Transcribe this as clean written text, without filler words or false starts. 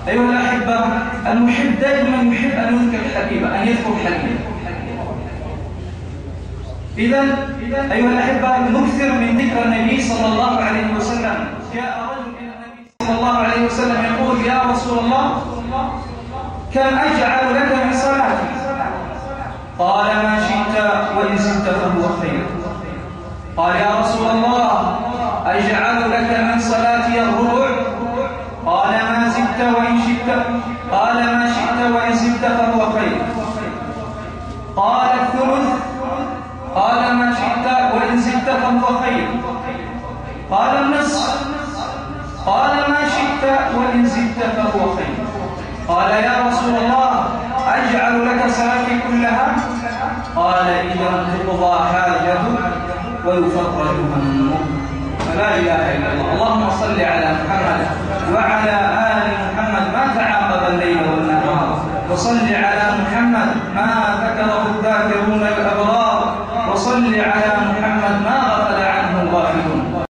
أيها الأحبة، المحب دائما يحب أن يذكر حبيبه، أن يذكر حبيبه. إذا أيها الأحبة، نكثر من ذكر النبي صلى الله عليه وسلم. جاء رجل إلى النبي صلى الله عليه وسلم يقول: يا رسول الله، كم أجعل لك من صلاتي؟ قال: ما شئت، وإن زدت فهو خير. قال: يا رسول الله، أجعل لك من صلاتي الربع؟ قال: ما زدت وإن شئت. قال: ما شئت وإن زدت فهو خير. قال: الثلث؟ قال: ما شئت وإن زدت فهو خير. قال: النصف؟ قال: ما شئت وإن زدت فهو خير. قال: يا رسول الله، أجعل لك صلاتي كلها؟ قال: إذا تقضى حاجته ويفرج همه. فلا إله إلا الله. اللهم صل على محمد وعلى آل محمد ما تعاقب الليل والنهار، وصل على محمد ما